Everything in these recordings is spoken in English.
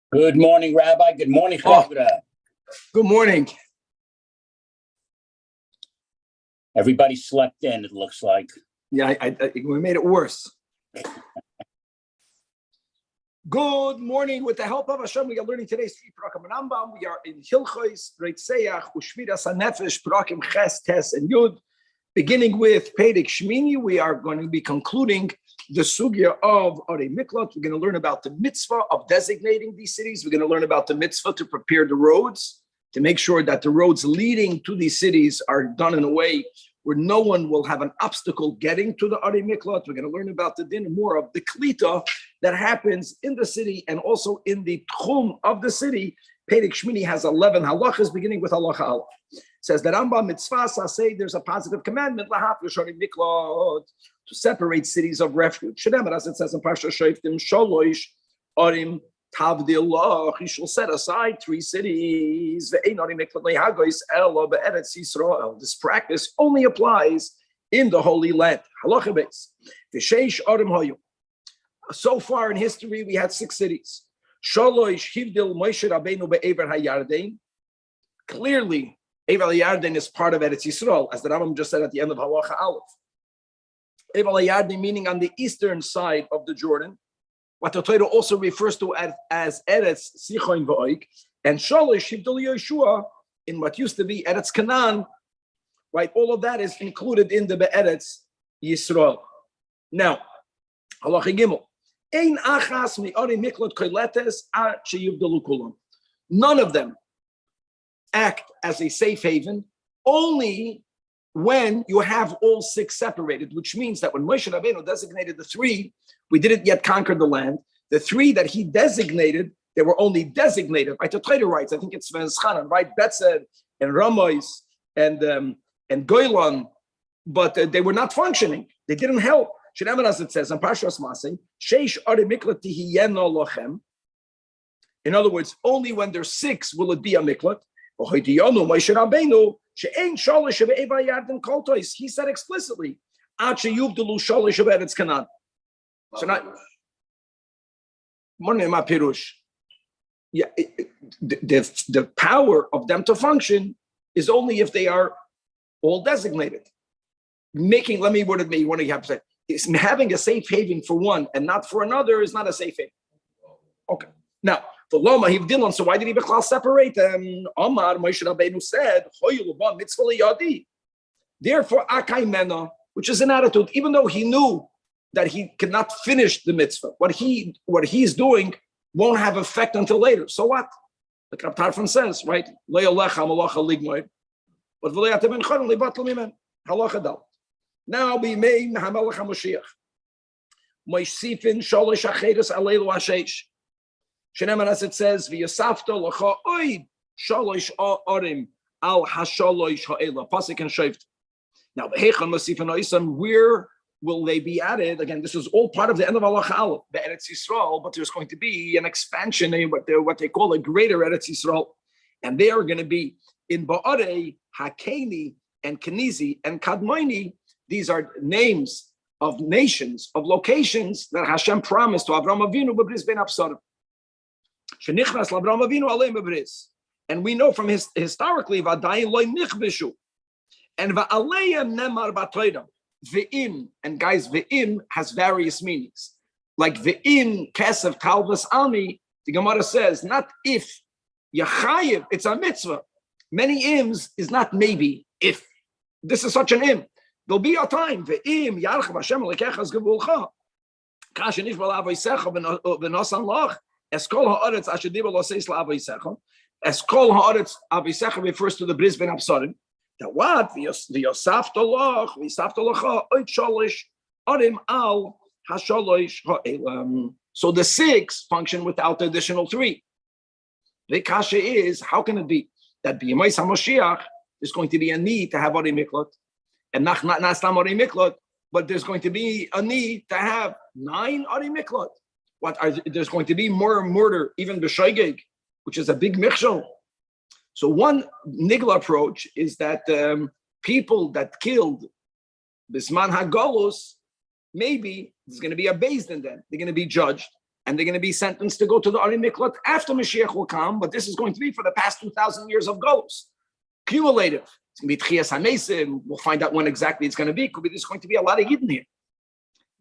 Good morning, Rabbi. Good morning, Oh, Chavra. good morning. Everybody slept in, it looks like. Yeah, we made it worse. Good morning. With the help of Hashem, we are learning today's three Prakim Rambam. We are in Hilchos, Rabbi Zajac, Ushviras HaNefesh, Prakim Ches, Tes, and Yud. Beginning with Perek Shmini, we are going to be concluding the sugya of Arei Miklot. We're going to learn about the mitzvah of designating these cities. We're going to learn about the mitzvah to prepare the roads, to make sure that the roads leading to these cities are done in a way where no one will have an obstacle getting to the Arei Miklot. We're going to learn about the din more of the klita that happens in the city and also in the tchum of the city. Perek Shmini has 11 halachas, beginning with halacha aleph. Says that Rambam mitzvah say there's a positive commandment to separate cities of refuge. As it says in Parsha Shoftim, Sholosh Arim Tavdillah, he shall set aside 3 cities. This practice only applies in the Holy Land. Halacha base. So far in history, we had 6 cities. Sholosh Hivdil Moshe Rabbeinu be'ever hayarden. Clearly, Evel HaYarden is part of Eretz Yisrael, as the Rambam just said at the end of Halacha Aleph. Evel HaYarden meaning on the eastern side of the Jordan, what the Torah also refers to as Eretz Sichon V'Oik, and Sholosh Hivdil Yeshua in what used to be Eretz Canaan, right? All of that is included in the Be'eretz Yisrael. Now, Halacha Gimel. Ein achas mi'arei miklot koletes ad sheyivdalu kulam. None of them act as a safe haven only when you have all 6 separated, which means that when Moshe Rabbeinu designated the 3, we didn't yet conquer the land. The 3 that he designated, they were only designated. Right? The Torah writes, I think it's Vezchanan, right? Betzed and Ramois and Goylan, but they were not functioning. They didn't help. As it says in Parshas Masei, Sheish Arei Miklat tihiyeno lochem. In other words, only when there's 6 will it be a miklat. He said explicitly, so not the power of them to function is only if they are all designated. Let me word it me. What do you have to say? Is having a safe haven for one and not for another is not a safe haven. Okay. Now, for Loma, so why did he separate them? Omar, Moshe Rabbeinu said, therefore, Akai Mena, which is an attitude, even though he knew that he cannot finish the mitzvah, what he's doing won't have effect until later. So what? The Rab Tarfon says, right? But now we may Hamelach HaMoshiach. Moishsifin Sholosh Acheres Aleilu Hashesh. Sheneman, as it says, V'yasafta L'cha Oid Sholosh Orim Al HaSholosh Ha'ela. Pasuk and Shoft. Now, V'hechan Masifin Oisam, where will they be added? Again, this is all part of the end of Halacha Aleph, the Eretz Yisrael, but there's going to be an expansion in what they call a greater Eretz Yisrael. And they are going to be in Ba'arei, Hakeni, and Kenizi, and Kadmoni. These are names of nations, of locations that Hashem promised to Avraham Avinu b'bris ben Absarim. Shenichnas l'Avraham Avinu aleim b'bris. And we know from historically, v'adayin loy nichbishu. And v'aleim nemar b'toyram. Ve'im, and guys, ve'im has various meanings. Like ve'im kesef talvas almi, the Gemara says, not if, yachayev, it's a mitzvah. Many ims is not maybe, if. This is such an im. There'll be a time. Ve'im yarchav Hashem lekechas gevulcha. Kasha nishbal avoysecha v'nosan loch. Eskol ha'aretz asher diba lo seis la'avoysecha. Eskol ha'aretz avoysecha refers to the bris ben absarim. That what? V'yosafta loch, v'yosafta locha, oit sholish, arim al ha'sholish ha'elam. So the 6 function without the additional 3. The kasha is, how can it be that b'yemais HaMoshiach there's going to be a need to have Arei Miklot? And not Stam Arei Miklot, but there's going to be a need to have 9 Arei Miklot. There's going to be more murder, even b'shoigeg, which is a big michshol. So one nigla approach is that people that killed Bisman HaGolus, maybe there's going to be a beis din then. They're going to be judged, and they're going to be sentenced to go to the Ari Miklat after Mashiach will come, but this is going to be for the past 2,000 years of Golus. Cumulative. It's going to be Tchias HaMesim. We'll find out when exactly it's going to be. Could be there's going to be a lot of Yidden here.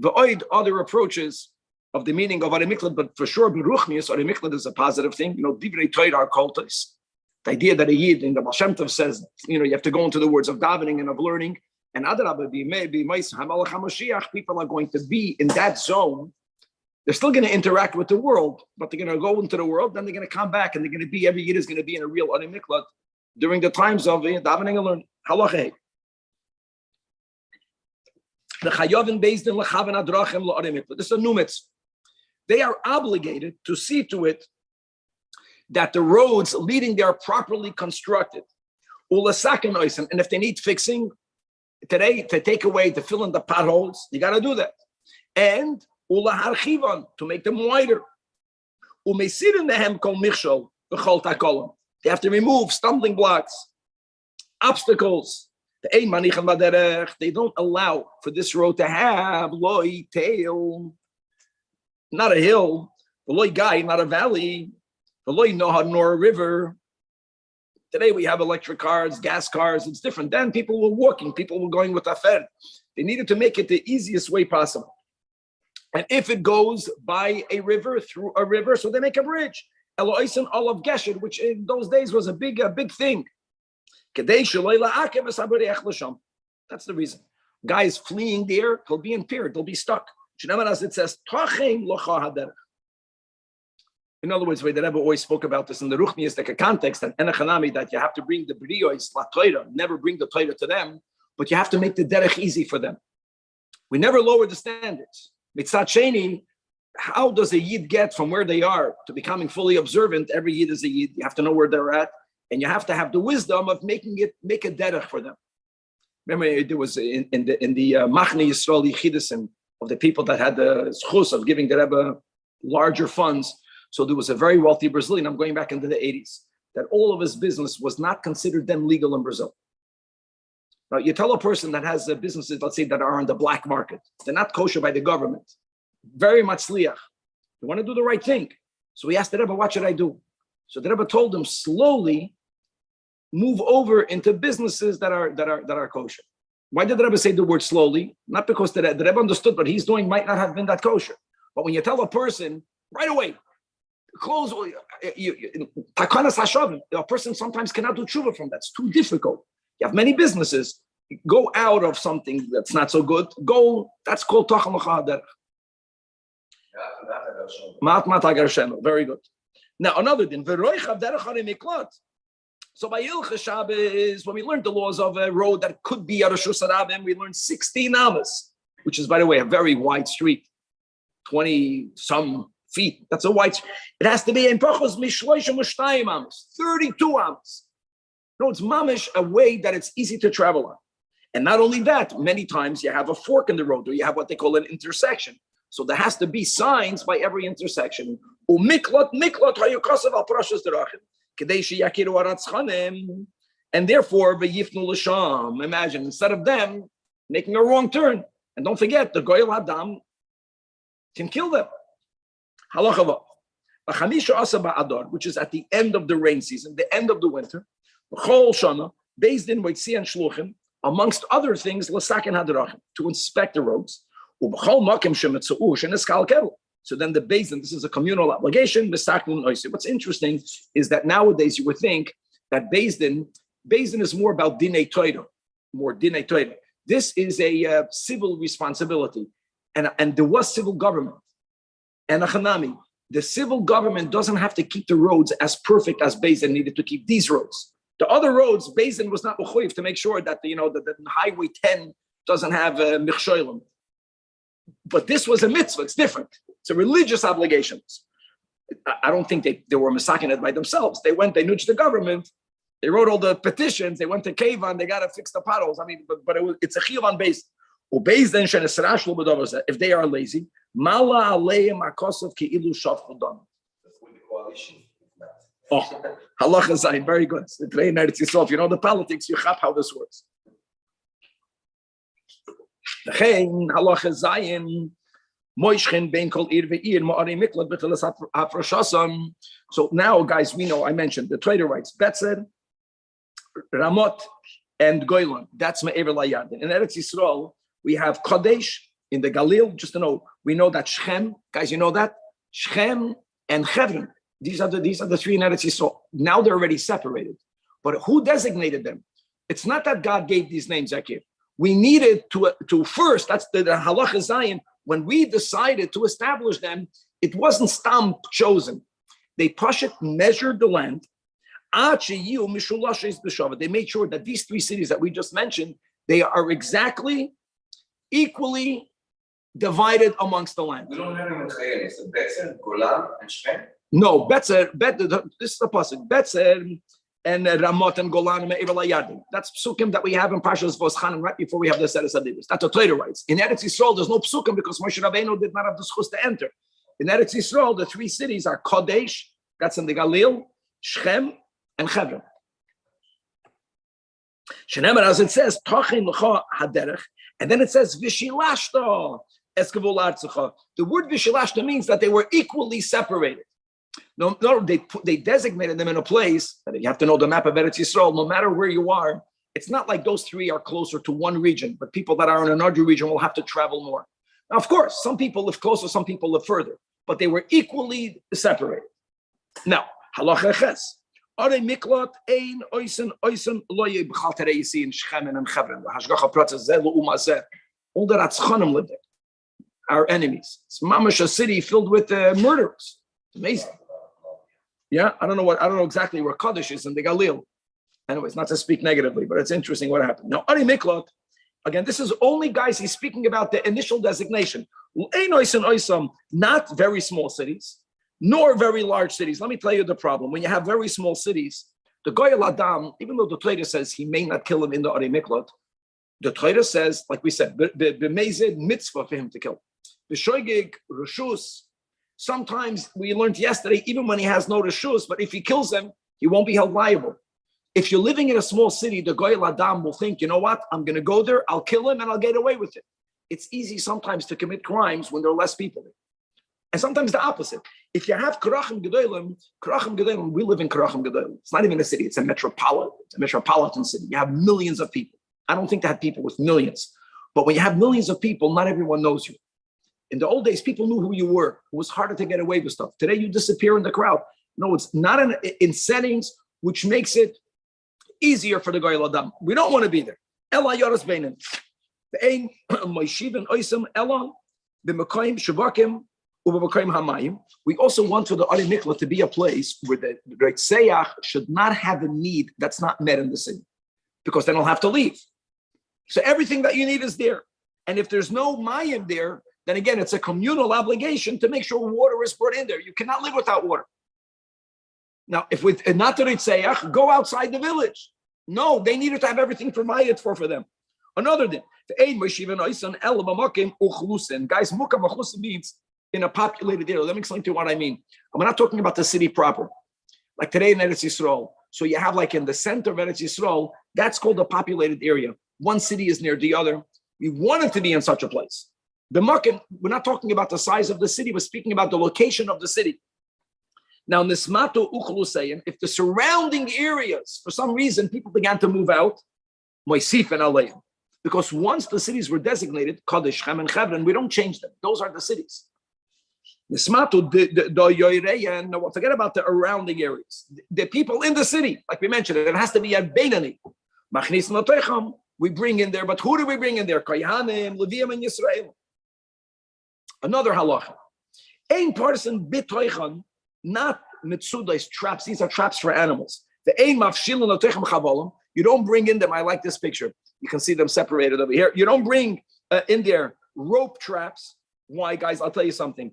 The other approaches of the meaning of Ari Miklat, but for sure, Beruchnius, Ari Miklat is a positive thing. Divrei Torah are kultus. The idea that a Yid in the Baal Shem Tov says, you have to go into the words of davening and of learning. And Adarabah, people are going to be in that zone. They're still going to interact with the world, but they're going to go into the world, then they're going to come back, and they're going to be, every Yid is going to be in a real Ari Miklat during the times of davening and learning. Halacha. The Chayovin based in Lechavan Adrachim L'Ari Miklat. This is a new mitzvah. They are obligated to see to it that the roads leading there are properly constructed. And if they need fixing today, to take away, to fill in the potholes, you got to do that. And to make them wider. They have to remove stumbling blocks, obstacles. They don't allow for this road to have loy tail, not a hill, the loy guy, not a valley, the loy nohad nor a river. Today we have electric cars, gas cars. It's different. Then people were walking, people were going with afer. They needed to make it the easiest way possible. And if it goes by a river, through a river, so they make a bridge. Eloisen Olav Gesher, which in those days was a big thing. That's the reason. Guys fleeing there, he'll be impaired, they'll be stuck. As it says, in other words, the way that Rebbe always spoke about this in the Ruchniistic context, and Enechanami, that you have to bring the B'riyos, La Torah, never bring the Torah to them, but you have to make the derech easy for them. We never lower the standards. Mitzat Sheni, how does a Yid get from where they are to becoming fully observant? Every Yid is a Yid. You have to know where they're at, and you have to have the wisdom of make a derech for them. Remember, there was in the Machne Yisrael Yichidisim of the people that had the schus of giving the Rebbe larger funds. So there was a very wealthy Brazilian, I'm going back into the 80s, that all of his business was not considered then legal in Brazil. Now, you tell a person that has businesses, let's say, that are on the black market, they're not kosher by the government, very much sliach. You want to do the right thing. So he asked the Rebbe, what should I do? So the Rebbe told him, slowly move over into businesses that are kosher. Why did the Rebbe say the word slowly? Not because the Rebbe understood what he's doing might not have been that kosher. But when you tell a person, right away, close, takanas hashavim, a person sometimes cannot do tshuva from that. It's too difficult. You have many businesses. Go out of something that's not so good. Go, that's called tacham l'cha derech. Very good. Now, another thing, so by Ilcha Shabbos, when we learned the laws of a road that could be Arashus Arabim, we learned 16 amas, which is, by the way, a very wide street, 20-some feet. That's a wide street. It has to be in Pachos Mishloisha Mushtayim amas, 32 amas. No, it's mamish, a way that it's easy to travel on. And not only that, many times you have a fork in the road, or you have what they call an intersection. So there has to be signs by every intersection. And therefore, imagine, instead of them making a wrong turn, and don't forget, the Goyal Adam can kill them. Halacha Adar, which is at the end of the rain season, the end of the winter, based in Moitzi and Shluchim, amongst other things, to inspect the roads. So then the Bezdin, this is a communal obligation. What's interesting is that nowadays you would think that Bezdin is more about Dinei Torah, more Dinei Torah. This is a civil responsibility. And there was civil government. And Achanami, the civil government doesn't have to keep the roads as perfect as Bezdin needed to keep these roads. The other roads, Bezdin was not mechuyev to make sure that that Highway 10 doesn't have michsholim. But this was a mitzvah. It's different. It's a religious obligation. I don't think they were masaking it by themselves. They went, they nudged the government. They wrote all the petitions. They went to Kevan. They got to fix the potholes. I mean, but it's a chiyuv on base. If they are lazy, mala aleim akosov keilu shafchu dam. Oh, halacha zayin, very good. Today in Eretz Yisrael, if you know the politics, you have how this works. Halacha zayin, So now, guys, we know, I mentioned the trader writes Betzer, Ramot, and Goylan. That's Me'ever LaYarden. In Eretz Yisrael, we have Kadesh in the Galil. Just to know, we know that Shechem, guys, you know that? Shechem and Hebron. These are the three in Eretz Yisrael. Now they're already separated. But who designated them? It's not that God gave these names, Zakir. We needed to first, that's the Halacha Zion, when we decided to establish them, it wasn't stam chosen. They measured the land. They made sure that these three cities that we just mentioned, they are exactly equally divided amongst the land. We don't have any Michaelis. Betzer, Golan, and Shechem? No, Betzer, this is the pasuk. Betzer and Ramot and Golan and Me'ever LaYarden. That's psukim that we have in Parshas Voschanan right before we have the Seres Adibus. That's what Torah writes. In Eretz Yisrael, there's no psukim because Moshe Rabbeinu did not have the schus to enter. In Eretz Yisrael, the three cities are Kodesh, that's in the Galil, Shechem, and Hebron. Shenemer, as it says, Tochin L'cha Haderech, and then it says Vishilashta Eskavol Artzecha. The word Vishilashta means that they were equally separated. No, they designated them in a place that you have to know the map of Eretz Yisrael. No matter where you are, it's not like those three are closer to one region, but people that are in another region will have to travel more. Now, of course, some people live closer, some people live further, but they were equally separated. Now, halacha ches. Are miklot ein oisen loye b'chal terei yisi in Shechem and Hebron. Hashgacha pratzes zeh u'mazeh. All the Ratzchanim live there. Our enemies. It's mamash a city filled with murderers. It's amazing. Yeah, I don't know exactly where Kaddish is in the Galil. Anyways, not to speak negatively, but it's interesting what happened. Now, Ari Miklot, again, this is only, guys, he's speaking about the initial designation. Not very small cities, nor very large cities. Let me tell you the problem. When you have very small cities, the Goyal Adam, even though the Torah says he may not kill him in the Ari Miklot, the Torah says, like we said, b'mezid mitzvah for him to kill. B'shoigig, reshus. Sometimes we learned yesterday, even when he has no reshus, but if he kills them, he won't be held liable. If you're living in a small city, the Goyal Adam will think, you know what, I'm going to go there, I'll kill him, and I'll get away with it. It's easy sometimes to commit crimes when there are less people there. And sometimes the opposite. If you have Karachim Gedolim, we live in Karachim Gedolim. It's not even a city, it's a metropolitan city. You have millions of people. I don't think they have people with millions. But when you have millions of people, not everyone knows you. In the old days, people knew who you were. It was harder to get away with stuff. Today, you disappear in the crowd. No, it's not in settings which makes it easier for the Goyal Adam. We don't want to be there. Ella Yoras Beinin. Ve'ein Moishiv Oisam Ella B'Mekayim Shavakim U'B'Mekayim Hamayim. We also want for the Ari Mikla to be a place where the Rabbi Zajac should not have a need that's not met in the city, because then he'll have to leave. So everything that you need is there. And if there's no Mayim there, then again, it's a communal obligation to make sure water is brought in there. You cannot live without water. Now, if with not to Zajac, go outside the village. No, they needed to have everything provided for them. Another thing, guys, mukam machlusin means in a populated area. Let me explain to you what I mean. I'm not talking about the city proper. Like today in Eretz Yisrael. So you have like in the center of Eretz Yisrael, that's called a populated area. One city is near the other. We want it to be in such a place. The Makkah, we're not talking about the size of the city, we're speaking about the location of the city. Now, Nismatu Uchlusayin, if the surrounding areas, for some reason, people began to move out, Moisif and Alayim, because once the cities were designated, Kadesh, Shem, and Hebron, we don't change them. Those are the cities. Nismatu Yoireyan, no, forget about the surrounding areas. The people in the city, like we mentioned, it has to be a Beinani. Machnis Notecham, we bring in there, but who do we bring in there? Koyanim, Levium, and Yisrael. Another halacha. Ein person bitoichan, not mitzudais traps. These are traps for animals. The ein mafshilin otechem chavolim. You don't bring in them. I like this picture. You can see them separated over here. You don't bring in there rope traps. Why, guys? I'll tell you something.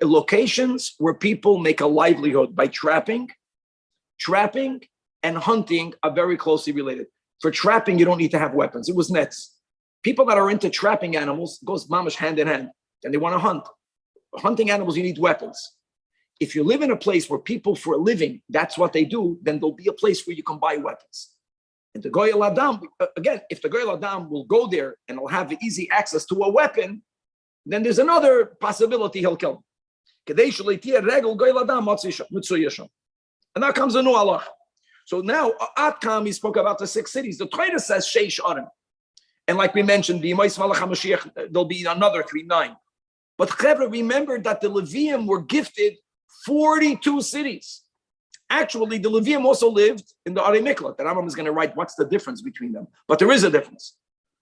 Locations where people make a livelihood by trapping, and hunting are very closely related. For trapping, you don't need to have weapons. It was nets. People that are into trapping animals goes mamish hand in hand. And they want to hunt. Hunting animals, you need weapons. If you live in a place where people for a living, that's what they do, then there'll be a place where you can buy weapons. And the Goyal Adam, again, if the Goyal Adam will go there and will have easy access to a weapon, then there's another possibility he'll kill him. And now comes a new Allah. So now, Atkam, he spoke about the 6 cities. The Torah says Sheish Arim. And like we mentioned, there'll be another 3, 9. But Chevra, remember that the Levium were gifted 42 cities. Actually, the Levium also lived in the Arei Miklat. The Rambam is going to write what's the difference between them. But there is a difference.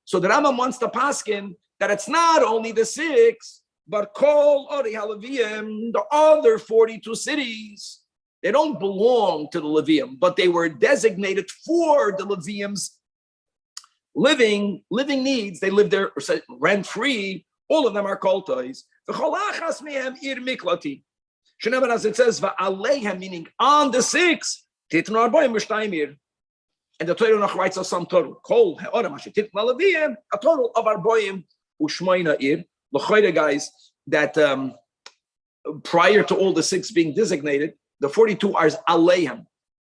So the Rambam wants to paskin that it's not only the 6, but Kol Arei HaLevium, the other 42 cities. They don't belong to the Levium, but they were designated for the Levium's living needs. They live there rent-free. All of them are koltois. As it says, meaning on the 6, and the Torah writes us some total. A total of Arboim Ushmoina Ir. The guys that prior to all the 6 being designated, the 42 are Aleihim.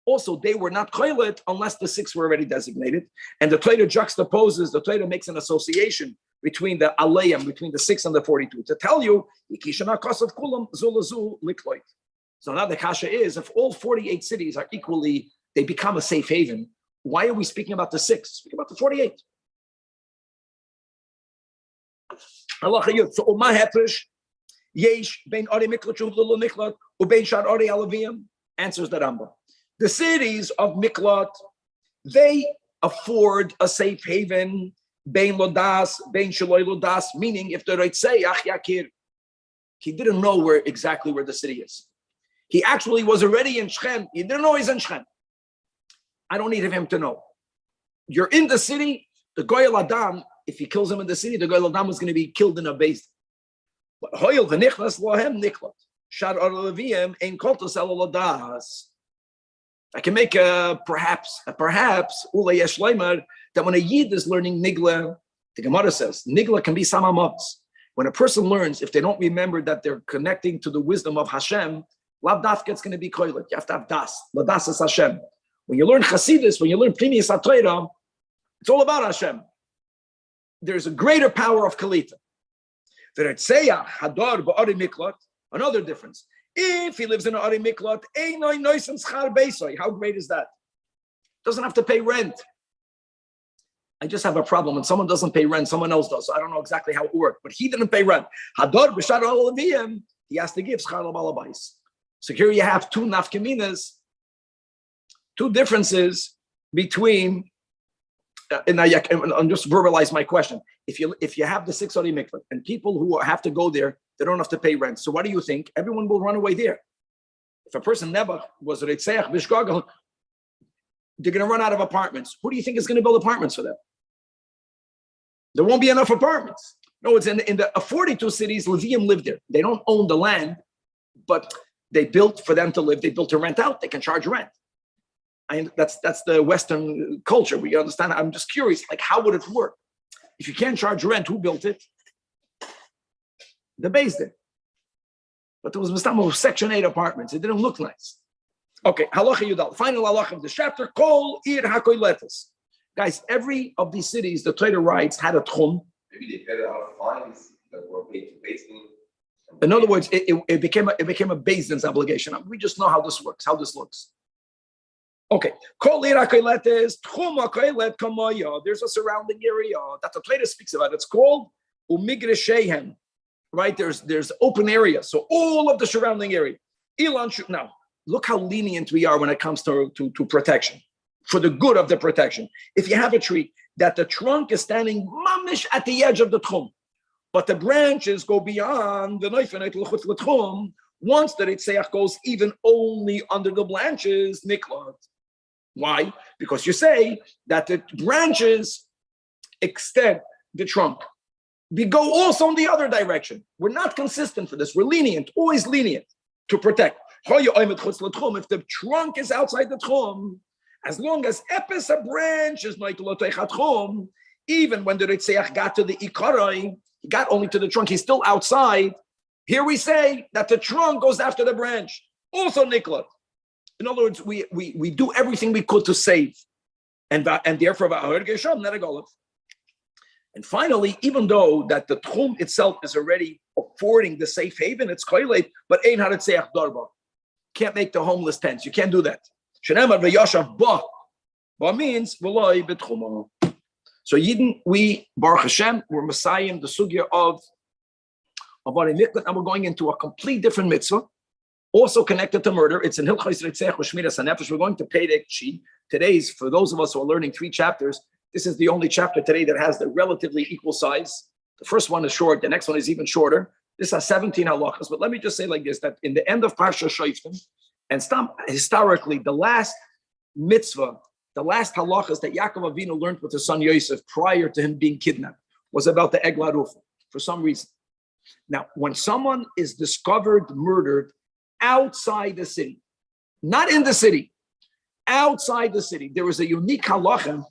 Also, they were not koilet unless the 6 were already designated. And the Torah juxtaposes, the Torah makes an association between the Aleihim, between the 6 and the 42, to tell you, so now the kasha is, if all 48 cities are equally, they become a safe haven, why are we speaking about the 6? Speaking about the 48. So, Yesh bein Arei Miklat shuv lelo Miklat ubein shar Arei HaLevium, answers the Rambam. The cities of Miklat, they afford a safe haven. Bein lodas, bein shaloi lodas, meaning if the Reitzeiach Yakir, he didn't know exactly where the city is. He actually was already in Shechem. He didn't know he's in Shechem. I don't need him to know. You're in the city. The Goyal Adam, if he kills him in the city, the Goyal Adam is going to be killed in a base. But Hoyel v'nichlas lohem niklat. Shar Arei HaLevium ein koltos elo lodas. I can make perhaps Ule Yesh Leimer, that when a Yid is learning Nigla, the Gemara says, Nigla can be Samamavs. When a person learns, if they don't remember that they're connecting to the wisdom of Hashem, Lav Dafka it's going to be Koilet. You have to have Das. Ladas is Hashem. When you learn Chasidus, when you learn Pnimius HaTorah, it's all about Hashem. There's a greater power of Kalita. V'Reitzeiach Hadar ba'Arei Miklat, another difference. If he lives in an Arei Miklat, how great is that? Doesn't have to pay rent. I just have a problem. When someone doesn't pay rent, someone else does. So I don't know exactly how it worked, but he didn't pay rent. Hadar b'shar HaLevium, he has to give schar l'balabais. So here you have 2 nafkaminas, 2 differences between. And I'm just verbalize my question. If you have the 6 Arei Miklat and people who have to go there, they don't have to pay rent. So what do you think? Everyone will run away there. If a person never was Reitzeiach Bishgagel, they're going to run out of apartments. Who do you think is going to build apartments for them? There won't be enough apartments. No, it's in the 42 cities, Levium lived there. They don't own the land, but they built for them to live. They built to rent out. They can charge rent. That's the Western culture. We understand. I'm just curious, like, how would it work? If you can't charge rent, who built it? The base did. But there was Section 8 apartments. It didn't look nice. Okay, halacha yudal. Final halacha of the chapter. Kol ir hakoyletes. Guys, every of these cities, the Torah writes, had a tchum. Maybe they paid out fines that were paid to Basin. In other words, it became a Beis Din's obligation. We just know how this works, how this looks. Okay, there's a surrounding area that the Torah speaks about. It's called Umigre Shehem, right? There's open area, so all of the surrounding area. Now, look how lenient we are when it comes to protection, for the good of the protection. If you have a tree that the trunk is standing mamish at the edge of the tchum, but the branches go beyond the neifenait l'chutz l'tchum, once the Reitzeiach goes even only under the branches, niklat. Why? Because you say that the branches extend the trunk. We go also in the other direction. We're not consistent for this. We're lenient, always lenient to protect. If the trunk is outside the tchum, as long as epis a branch is not tchum, even when the Reitzeiach got to the ikarai, he got only to the trunk, he's still outside. Here we say that the trunk goes after the branch. Also niklat. In other words, we do everything we could to save. And therefore, And finally, even though that the tchum itself is already affording the safe haven, it's koileit, but ein haritzeach darba. Can't make the homeless tents. You can't do that. Shenemar v'yashav ba. Ba means v'loi betchuma. So Yidden, we, Baruch Hashem, we're Messiah, the sugya of Avari Miklat, and we're going into a complete different mitzvah, also connected to murder. It's in Hilchos Ritzech U'Shmiras HaNefesh. We're going to pay the Chi. Today's, for those of us who are learning 3 chapters, this is the only chapter today that has the relatively equal size. The first one is short, the next one is even shorter. This has 17 halachas, but let me just say like this, that in the end of Parsha Shoftim, and historically, the last mitzvah, the last halachas that Yaakov Avinu learned with his son Yosef prior to him being kidnapped was about the Eglah Rufa, for some reason. Now, when someone is discovered murdered outside the city, not in the city, outside the city, there is a unique halacha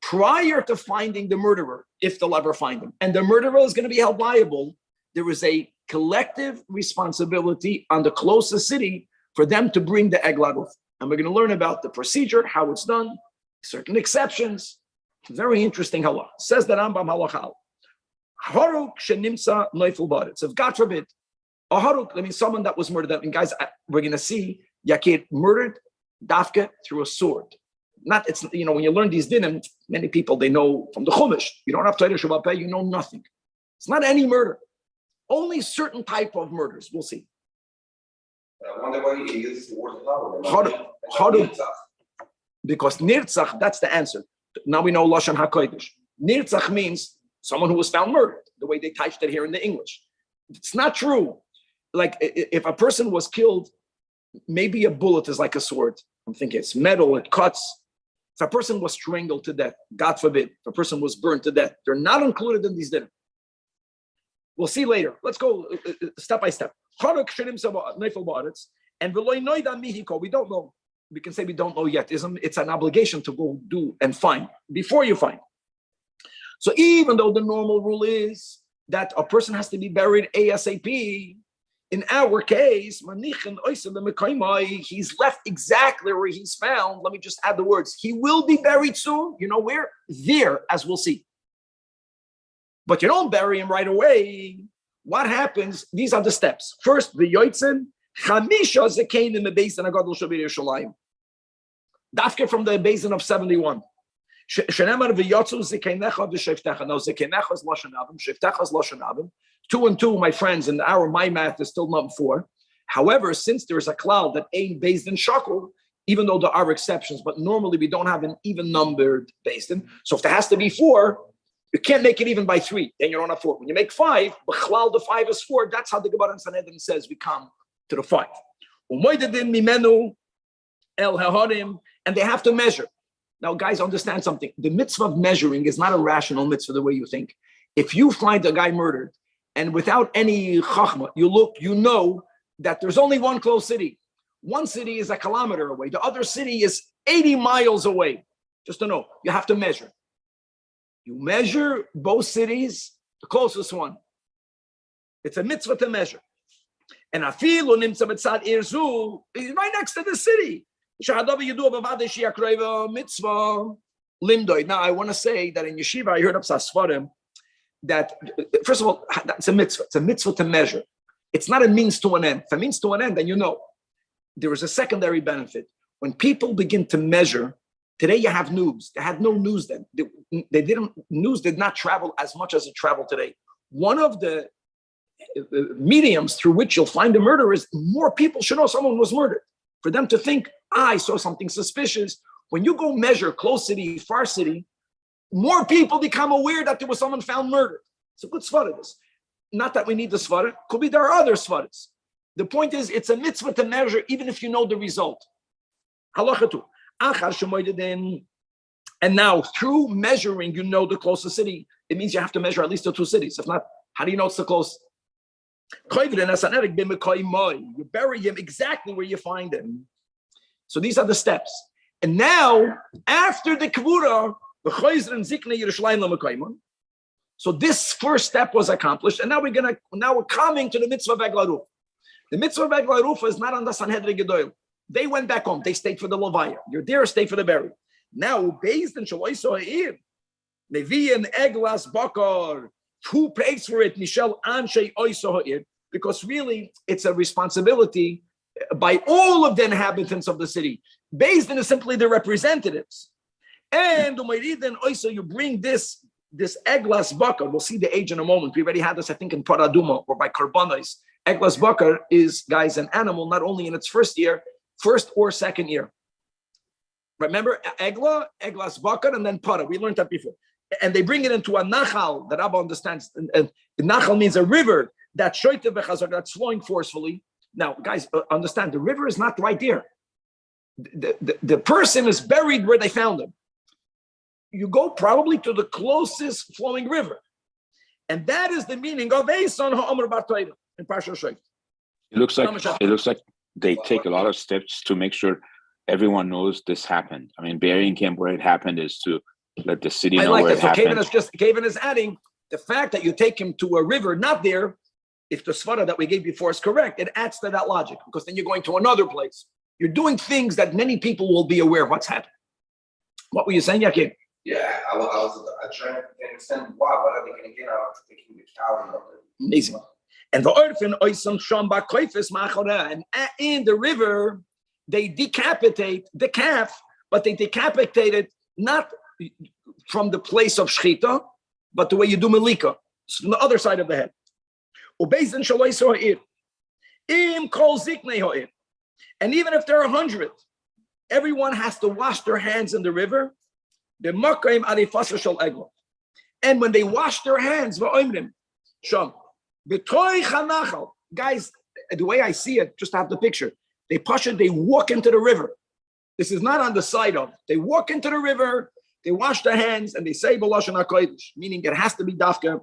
prior to finding the murderer, if they'll ever find him. And the murderer is going to be held liable. There is a collective responsibility on the closest city for them to bring the Eglah Rufa. And we're going to learn about the procedure, how it's done, certain exceptions. Very interesting halach. Says the Rambam halachal. Haruk shenimsa noifel baritz. If God forbid, a haruk, I mean someone that was murdered. I mean, guys, we're going to see Yakir murdered dafke through a sword. Not, it's, you know, when you learn these dinim, many people, they know from the Chumash. You don't have Torah Shabbat Peh, you know nothing. It's not any murder. Only certain type of murders. We'll see. I wonder why he uses the word Haruk. Because nirtzach, that's the answer. Now we know Lashon HaKodesh. Nirtzach means someone who was found murdered, the way they typed it here in the English. It's not true. Like if a person was killed, maybe a bullet is like a sword. I'm thinking it's metal, it cuts. If a person was strangled to death, God forbid, if a person was burned to death, they're not included in these dinner. We'll see later. Let's go step by step. And we don't know. We can say we don't know yet. It's an obligation to go do and find before you find. So even though the normal rule is that a person has to be buried ASAP, in our case, he's left exactly where he's found. Let me just add the words. He will be buried soon. You know where? There, as we'll see. But you don't bury him right away. What happens? These are the steps. First, the yoitzin, chamisha zekain in the basin of Gadol Shabir Yerushalayim. Dafke from the basin of 71. Shenemar v'yotzu zekeinecha v'sheftecha. Now zekeinecha is lashon avim, sheftecha is lashon avim. 2 and 2, my friends, and my math is still not 4. However, since there's a cloud that ain't based in shakel, even though there are exceptions, but normally we don't have an even numbered based in. So if there has to be 4, you can't make it even by 3. Then you don't have 4. When you make 5, b'chlal the 5 is 4. That's how the Gemara in Sanhedrin says we come to the 5. And they have to measure. Now, guys, understand something. The mitzvah of measuring is not a rational mitzvah the way you think. If you find a guy murdered, and without any chachma, you look, you know that there's only one close city. One city is a kilometer away. The other city is 80 miles away. Just to know, you have to measure. You measure both cities, the closest one. It's a mitzvah to measure. And afilu nimtza b'tzad irzu is right next to the city. Now, I want to say that in yeshiva, I heard of Sasfarim, that, first of all, it's a mitzvah. It's a mitzvah to measure. It's not a means to an end. If a means to an end, then you know. There is a secondary benefit. When people begin to measure, today you have news. They had no news then. News did not travel as much as it traveled today. One of the mediums through which you'll find a murder is more people should know someone was murdered. For them to think, I saw something suspicious. When you go measure close city, far city, more people become aware that there was someone found murdered. It's a good svara. Not that we need the svara. Could be there are other svaras. The point is, it's a mitzvah to measure even if you know the result. Halacha 2. And now, through measuring, you know the closest city. It means you have to measure at least the 2 cities. If not, how do you know it's the closest? You bury him exactly where you find him. So these are the steps. And now, after the kavura, so this first step was accomplished, and now we're coming to the mitzvah of Eglah Rufa. The mitzvah of Eglah Rufa is not on the Sanhedrin Gedoyel. They went back home. They stayed for the Levaya. You're there, stay for the burial. Now, based in Shaloi So'ir, Nevi and Eglas Bakar. Who pays for it? Michel Anshe Oisohir. Because really, it's a responsibility by all of the inhabitants of the city. Based on simply the representatives. And also you bring this Eglas Bakar. We'll see the age in a moment. We already had this, I think, in Paraduma or by Karbanos. Eglas Bakar is, guys, an animal not only in its first or second year. Remember, Eglas Bakar, and then Para. We learned that before. And they bring it into a Nachal that Abba understands. And Nachal means a river that's flowing forcefully. Now, guys, understand, the river is not right there. The person is buried where they found him. You go probably to the closest flowing river. And that is the meaning of Eson HaOmer Bartoida in Parsha Shoyt. It looks like they take a lot of steps to make sure everyone knows this happened. I mean, burying camp where it happened is to let the city know where it happened. Kavan is adding the fact that you take him to a river, not there, if the svara that we gave before is correct, it adds to that logic, because then you're going to another place. You're doing things that many people will be aware of what's happening. What were you saying, Yakin? Yeah, I was trying to understand why. What are they going to get out of taking the cow? Amazing. And the orphan oisam shamba koifis machora, and in the river they decapitate the calf, but they decapitate it not from the place of shchita, but the way you do malika, from the other side of the head. Ubeizin shaloi sohir, im kol ziknei hoir, and even if there are 100, everyone has to wash their hands in the river. The makaim arifasa shal egla, and when they wash their hands, va'omrim sham b'toy chanachal. Guys, the way I see it, just to have the picture, they push it, they walk into the river. This is not on the side of. They walk into the river, they wash their hands, and they say b'lashon hakodesh, meaning it has to be dafka,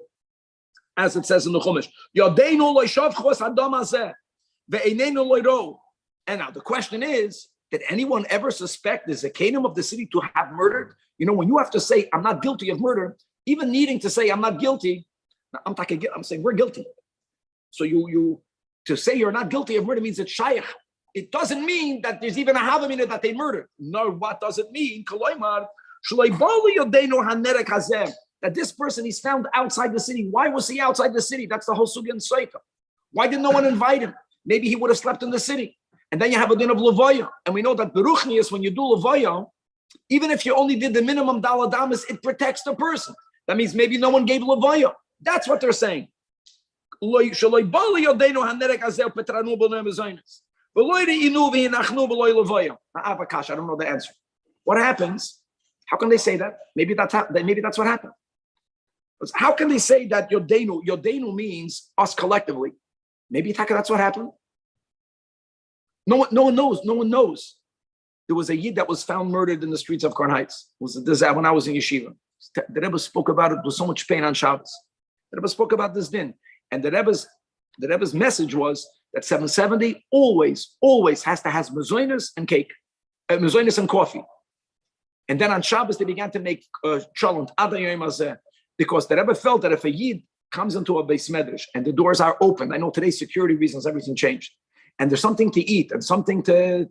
as it says in the Chumash. Yodeinu lo shavchos hadam hazeh ve'einenu lo ro. And now the question is, did anyone ever suspect the Zakanim of the city to have murdered? You know, when you have to say, I'm not guilty of murder, even needing to say, I'm not guilty, I'm saying, we're guilty. So you to say you're not guilty of murder means it's shaykh. It doesn't mean that there's even a havamina that they murdered. No, what does it mean? That this person is found outside the city. Why was he outside the city? That's the whole sugya and Saita. Why did no one invite him? Maybe he would have slept in the city. And then you have a din of levaya. And we know that beruchnius, when you do levaya, even if you only did the minimum daladamas, it protects the person. That means maybe no one gave levaya. That's what they're saying. I don't know the answer. What happens? How can they say that? Maybe that's what happened. How can they say that Yodenu means us collectively? Maybe that's what happened. No one knows. There was a Yid that was found murdered in the streets of Korn Heights. When I was in yeshiva. The Rebbe spoke about it with so much pain on Shabbos. The Rebbe spoke about this din. And the Rebbe's message was that 770 always has to have mezoinos and cake, mezoinos and coffee. And then on Shabbos, they began to make cholent, because the Rebbe felt that if a Yid comes into a beis medrash and the doors are open, I know today's security reasons, everything changed, and there's something to eat and something to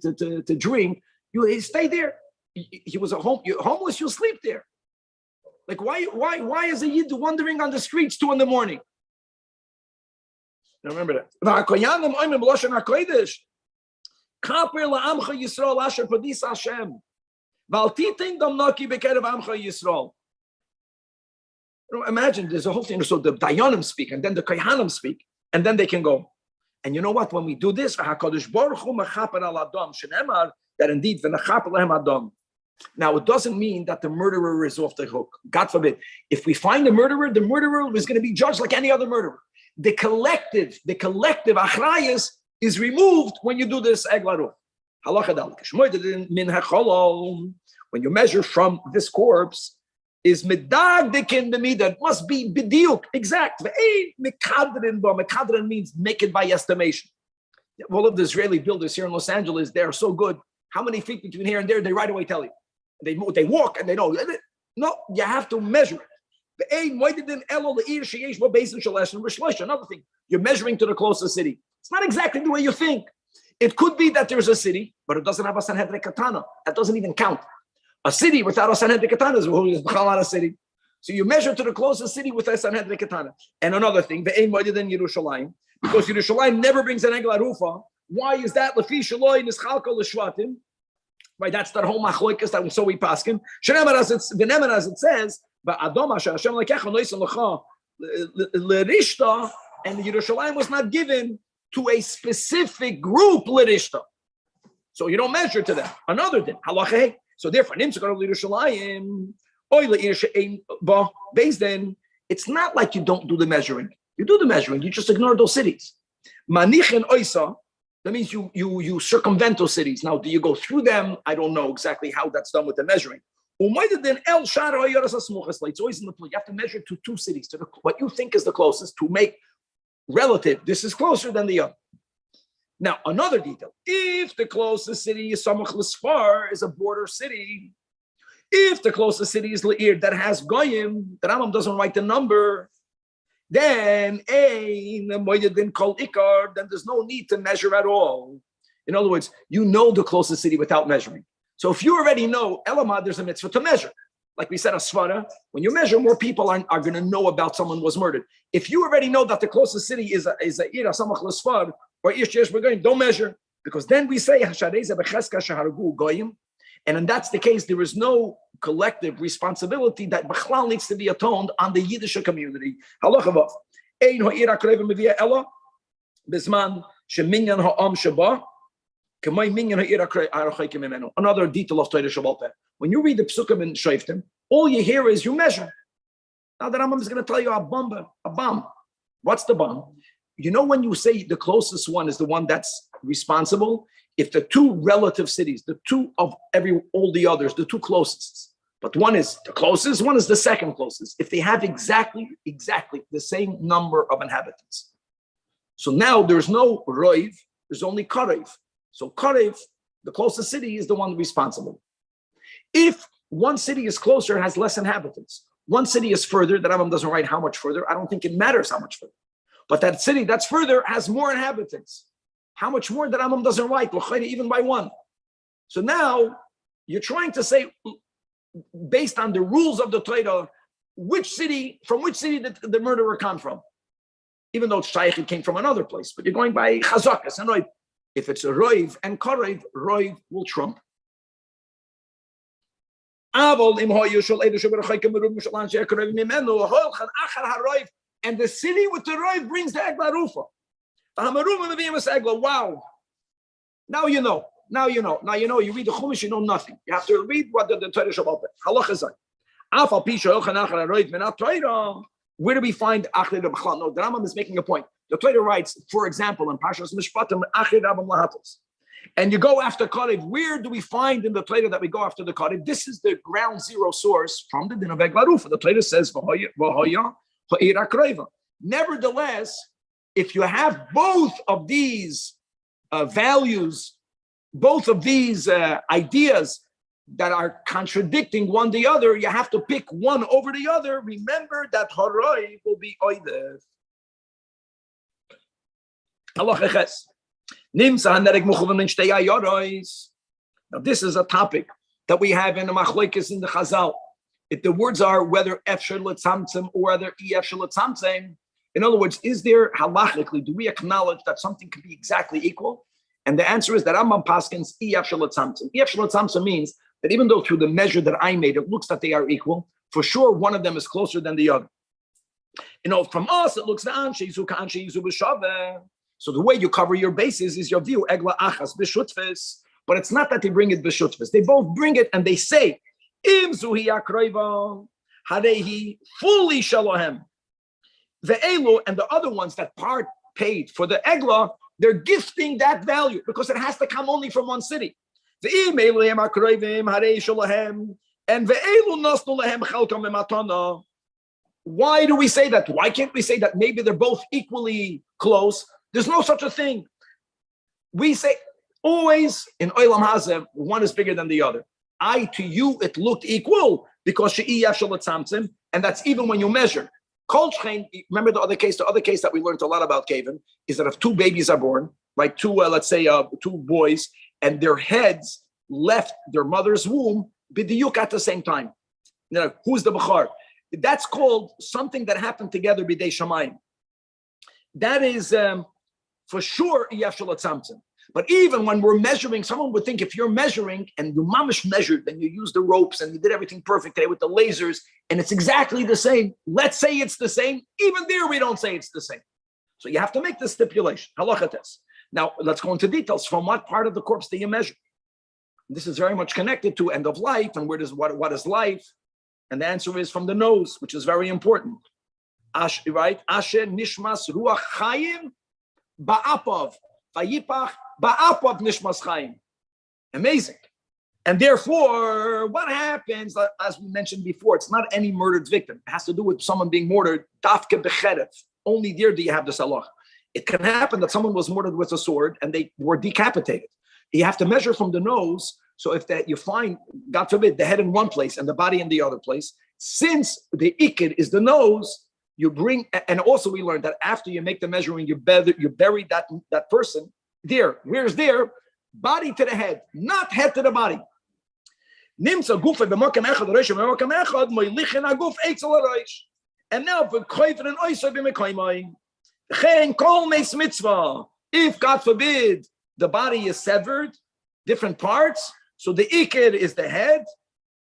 drink, you stay there. He was homeless, you'll sleep there. Like, why is a Yid wandering on the streets 2 a.m? Now remember that. Imagine there's a whole thing. So the Dayanim speak, and then the Kohanim speak, and then they can go. And you know what? When we do this, that indeed, now it doesn't mean that the murderer is off the hook. God forbid. If we find the murderer is going to be judged like any other murderer. The collective achrayus is removed when you do this eglaru. When you measure from this corpse, is medagdikin b'midah. It must be b'diuk, exact. Mekadrin means make it by estimation. All of the Israeli builders here in Los Angeles, they are so good. How many feet between here and there? They right away tell you. They walk and they know. No, you have to measure it. Another thing, you're measuring to the closest city. It's not exactly the way you think. It could be that there's a city, but it doesn't have a Sanhedrin Katana. That doesn't even count. A city without a Sanhedrin Katana is not a city. So you measure to the closest city with a Sanhedrin Katana. And another thing, the aim than Yerushalayim, because Yerushalayim never brings an Egla Rufa. Why is that? Lefi Shaloi Nischalko L'Shvatim. Right, that's that whole machloikas that so we paskin. Shenemar as it says, but Adoma Hashem Lekecha Noisan Lecha L'Rishta, and the Yerushalayim was not given to a specific group L'Rishta. So you don't measure to them. Another thing, halacha. So therefore, Yerushalayim. Then it's not like you don't do the measuring. You do the measuring. You just ignore those cities. Manichin oisa. That means you circumvent those cities. Now, do you go through them? I don't know exactly how that's done with the measuring. It's always in the play. You have to measure to two cities, to what you think is the closest, to make relative. This is closer than the other. Now, another detail. If the closest city is Samach L'Sfar, is a border city, if the closest city is Le'ir that has Goyim, the Rambam doesn't write the number, then called Ikar, then there's no need to measure at all. In other words, you know the closest city without measuring. So if you already know Elamad, there's a mitzvah to measure. Like we said, Asfara, when you measure, more people are going to know about someone was murdered. If you already know that the closest city is a Ira Samach L'Sfar or Ish Yesh B'Goyim, don't measure. Because then we say, and that's the case, there is no collective responsibility that Bechlal needs to be atoned on the Yiddish community. Halacha vav. Ein ha'ira kreva mevia ella bizman sheminyan ha'am sheba k'may minyan ha'ira kreva mimenu. Another detail of Torah Shabbat. When you read the Psukim in Shoftim, all you hear is you measure. Now the Rambam is going to tell you a bomb. What's the bomb? You know when you say the closest one is the one that's responsible, if the two relative cities, the two of all the others, the two closest, but one is the closest, one is the second closest, if they have exactly the same number of inhabitants. So now there's no Roiv, there's only Karev. So Karev, the closest city, is the one responsible. If one city is closer, it has less inhabitants. One city is further, the Rambam doesn't write how much further. I don't think it matters how much further. But that city that's further has more inhabitants. How much more the Rambam doesn't write, even by one. So now you're trying to say, based on the rules of the Torah, from which city did the murderer come from? Even though Shaykh, it came from another place, but you're going by Chazakas and Roiv. If it's a Roiv and Karev, Roiv will trump. And the city with the Roiv brings the Egla Rufa. Wow. Now you know. You read the Chumash, you know nothing. You have to read what the Torah Shabbat. Halacha Zay. Where do we find Achri Rab B'chlal? No, the Rambam is making a point. The Torah writes, for example, in Parshas Mishpatim, Achri Rabam Lahatos. And you go after Karev. Where do we find in the Torah that we go after the Karev? This is the ground zero source from the din of Egla Rufa. The Torah says, nevertheless, if you have both of these values, both of these ideas that are contradicting one the other, you have to pick one over the other. Remember that Haroi will be Oidev. Now this is a topic that we have in the Machlokes in the Chazal. If the words are whether Efshar L'Tzamtzem or whether Efshar L'Tzamtzem, in other words, is there halachically, do we acknowledge that something can be exactly equal? And the answer is that Rambam paskins Efshar L'Tzamtzem. Efshar L'Tzamtzem means that even though through the measure that I made, it looks that they are equal, for sure one of them is closer than the other. From us, it looks the so the way you cover your bases is your view, Egla Achas B'Shutfes, but it's not that they bring it B'Shutfes. They both bring it and they say, Im Zuhi Akroiva, Harehi, fully Shalohem. The Elu and the other ones that part paid for the Egla, they're gifting that value because it has to come only from one city. The Emailem Akroivim, Harei Shalohem, and the Elu Nosnu Lehem Chalkom Ematana. Why do we say that? Why can't we say that maybe they're both equally close? There's no such a thing. We say always in Olam Hazeh, one is bigger than the other. To you, it looked equal because she'i yashal tzamtzim, and that's even when you measure. Remember the other case that we learned a lot about, Kevin, is that if two babies are born, like two boys, and their heads left their mother's womb, b'diyuk at the same time. Who's the b'char? That's called something that happened together b'dei shamayim. That is for sure yeshul atzamtzim. But even when we're measuring, someone would think if you're measuring and you mamish measured and you used the ropes and you did everything perfect today with the lasers and it's exactly the same, let's say it's the same. Even there, we don't say it's the same. So you have to make the stipulation. Halachates. Now, let's go into details. From what part of the corpse do you measure? This is very much connected to end of life and what is life? And the answer is from the nose, which is very important. Right? Asher nishmas ruach chayim ba'apav vayipach ba'apav nishmas chayim. Amazing. And therefore, what happens, as we mentioned before, it's not any murdered victim. It has to do with someone being murdered. Dafke becherev. Only there do you have this halacha. It can happen that someone was murdered with a sword and they were decapitated. You have to measure from the nose. So if that you find, God forbid, the head in one place and the body in the other place, since the ikid is the nose, you bring, and also we learned that after you make the measuring, you bury that person there. Where's there? Body to the head, not head to the body. And now, if God forbid the body is severed, different parts, so the ikir is the head,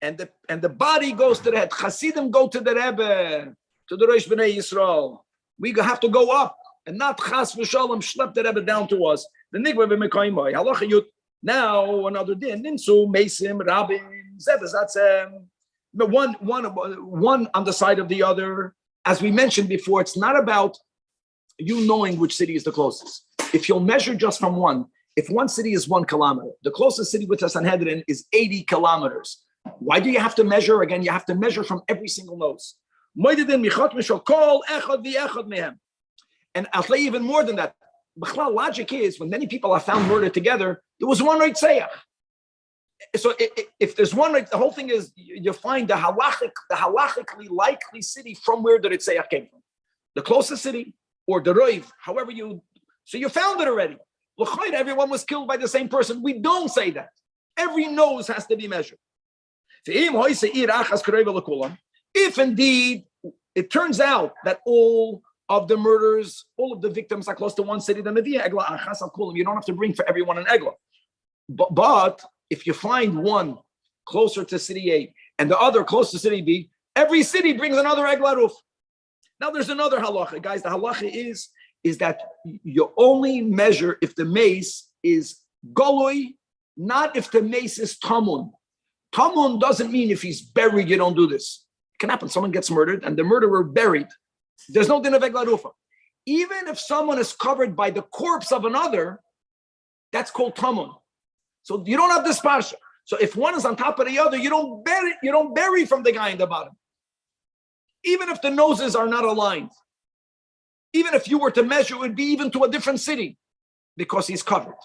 and the body goes to the head. Chasidim go to the Rebbe, to the Rosh Bnei Yisrael. We have to go up and not chas v'shalom schlep the Rebbe down to us. The nigva b'mekoymai halacha yut. Now another din ninsu mesim rabin zebezatzem. One on the side of the other. As we mentioned before, it's not about you knowing which city is the closest. If you'll measure just from one, if one city is 1 kilometer, the closest city with the Sanhedrin is 80 kilometers. Why do you have to measure? Again, you have to measure from every single nose. And I'll tell you even more than that. Logic is, when many people are found murdered together, there was one Reitzayach. So if there's one, the whole thing is you find the halachically likely city from where the Reitzayach came from. The closest city or the Roiv, however so you found it already. Everyone was killed by the same person. We don't say that. Every nose has to be measured. If indeed it turns out that all of the murders, all of the victims are close to one city, then you don't have to bring for everyone an egla. But if you find one closer to city A and the other close to city B, every city brings another egla roof. Now there's another halacha, guys. The halacha is that you only measure if the mace is goloi, not if the mace is tamun. Tamun doesn't mean if he's buried, you don't do this. It can happen. Someone gets murdered and the murderer buried. There's no din of egla rufa. Even if someone is covered by the corpse of another, that's called tamun. So you don't have this parsha. So if one is on top of the other, you don't bury from the guy in the bottom. Even if the noses are not aligned. Even if you were to measure, it would be even to a different city because he's covered.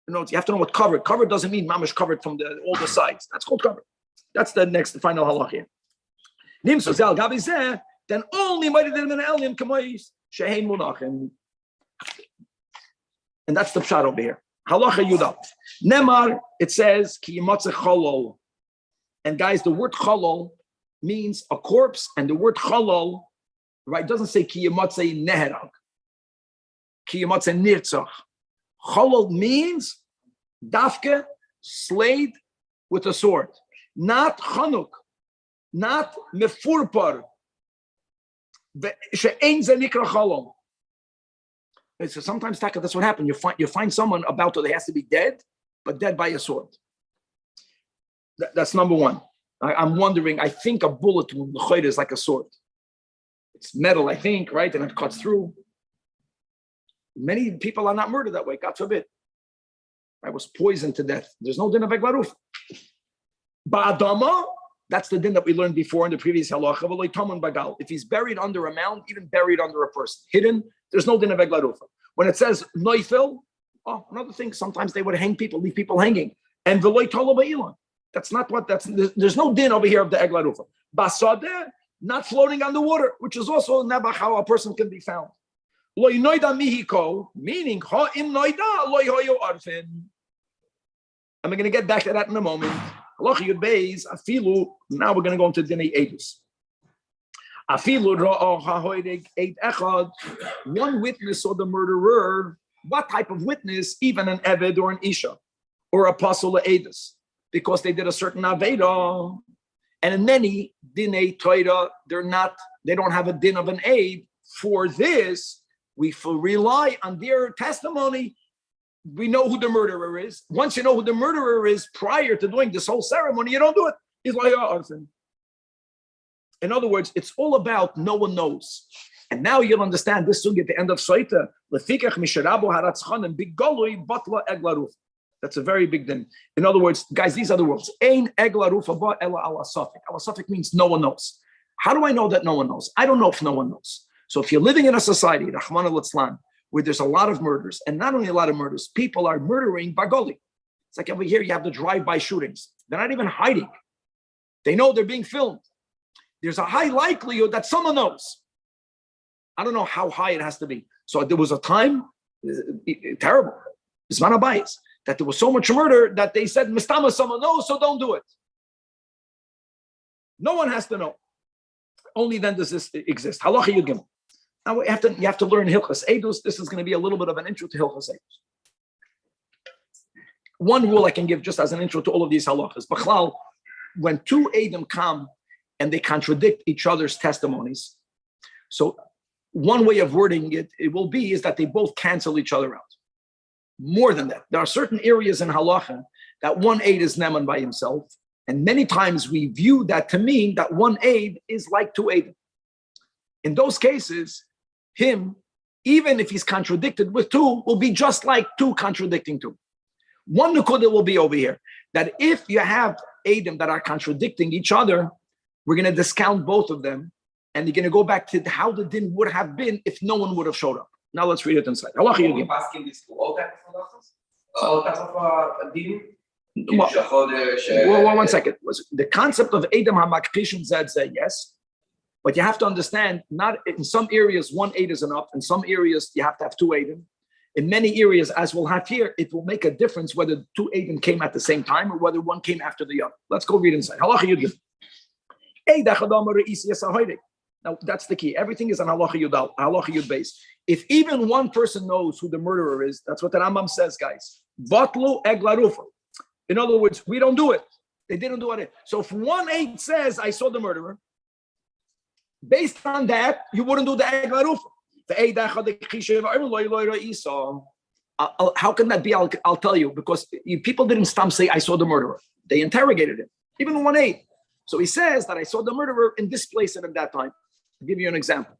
You have to know what covered. Covered doesn't mean mamish covered from all the sides. That's called covered. That's the final halach here. Then only and that's the pshat over here. Halacha Yudal. Nemar, it says, ki yimatze cholol. And guys, the word cholol means a corpse, and the word cholol, right, doesn't say ki yimatze neherag. Ki yimatze nirtzach. Cholol means dafke, slayed with a sword. Not chanuk, not mefurpar. She'ein ze nikra cholol. So sometimes that's what happened. You find someone about to, they has to be dead, but dead by a sword. That's number one. I'm wondering, I think a bullet is like a sword. It's metal, I think, right? And it cuts through. Many people are not murdered that way, God forbid. I was poisoned to death. There's no din of eglaruf. Ba'adama, that's the din that we learned before in the previous halacha. If he's buried under a mound, even buried under a person, hidden, there's no din of eglarufa. When it says noifil, another thing, sometimes they would hang people, leave people hanging. And v'loy tolo ba'ilan. There's no din over here of the eglarufa. Basadeh, not floating on the water, which is also nebach how a person can be found. Loy noida mihiko, meaning ha'im noida loy hoyo arfin. I'm going to get back to that in a moment. Now we're going to go into Dinei Edus. One witness saw the murderer. What type of witness? Even an Eved or an Isha or a Apostle Edus, because they did a certain Aveda. And in many Dinei Torah, they don't have a din of an aid. For this, we rely on their testimony. We know who the murderer is. Once you know who the murderer is, prior to doing this whole ceremony, you don't do it. It's like in other words, it's all about no one knows. And now you'll understand this soon at the end of Soita. That's a very big thing. In other words, guys, these are the words. Ein egla rufa ba ela ala safik. Ala safik means no one knows. How do I know that no one knows? I don't know if no one knows. So if you're living in a society, Rahman al-Islam, where there's a lot of murders, and not only a lot of murders, people are murdering bagoli. It's like over here, you have the drive-by shootings. They're not even hiding. They know they're being filmed. There's a high likelihood that someone knows. I don't know how high it has to be. So there was a time, terrible, Zman Abayis, that there was so much murder that they said, Mistama, someone knows, so don't do it. No one has to know. Only then does this exist. Halacha Yud Gimel. Now you have to learn Hilchas Eidus. This is going to be a little bit of an intro to Hilchas Eidus. One rule I can give just as an intro to all of these halachas. B'chlal, when two Eidim come and they contradict each other's testimonies, so one way of wording it will be is that they both cancel each other out. More than that, there are certain areas in halacha that one aid is neman by himself, and many times we view that to mean that one aid is like two Eidim. In those cases, him, even if he's contradicted with two, will be just like two contradicting two. One nukudah will be over here, that if you have Eidim that are contradicting each other, we're going to discount both of them, and you're going to go back to how the din would have been if no one would have showed up. Now let's read it inside. Are we asking this to all types of halachas? All types of din? Well, one second. The concept of Eidim HaMakpishim said yes, but you have to understand, not in some areas one aid is enough. In some areas you have to have two Eidim. In many areas, as we'll have here, it will make a difference whether two Eidim came at the same time or whether one came after the other. Let's go read inside. Halacha Yud Gimel. Now that's the key. Everything is on Halacha Yud base. If even one person knows who the murderer is, that's what the Rambam says, guys. Batlu eglarufa. In other words, we don't do it. They didn't do it. So if one aid says, I saw the murderer, based on that, you wouldn't do the eglarufa. How can that be? I'll tell you, because people didn't stop say, I saw the murderer. They interrogated him, even one aid. So he says that I saw the murderer in this place and at that time. I'll give you an example.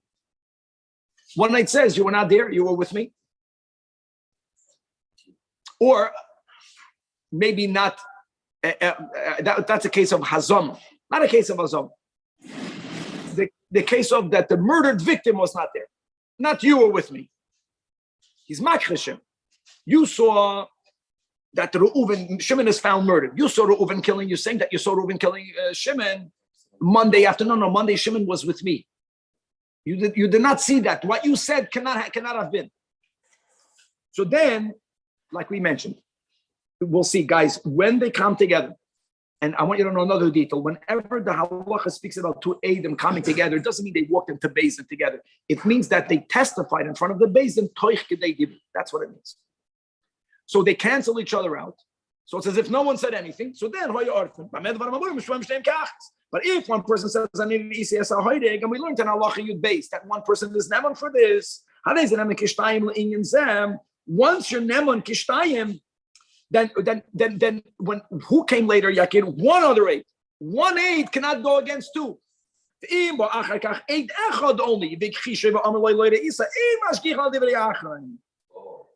One night says, you were not there, you were with me. Or maybe not, that's a case of hazam, not a case of hazam. The case of that the murdered victim was not there. Not you were with me. He's makrishim. You saw that Shimon is found murdered. You saw Reuven killing, you're saying that you saw Reuven killing Shimon Monday afternoon. No, Monday Shimon was with me. You did not see that. What you said cannot have been. So then, like we mentioned, we'll see, guys, when they come together, and I want you to know another detail. Whenever the halacha speaks about two Eidim coming together, it doesn't mean they walked into Beis Din together. It means that they testified in front of the Beis Din, toich kedei gibur. That's what it means. So they cancel each other out. So it's as if no one said anything. So then, but if one person says, I need an ECS and we learned in halacha Yud Beis that one person is neman for this, once you're neman kishtayim, then when who came later, Yakir? One other aid. One aid cannot go against two. Only.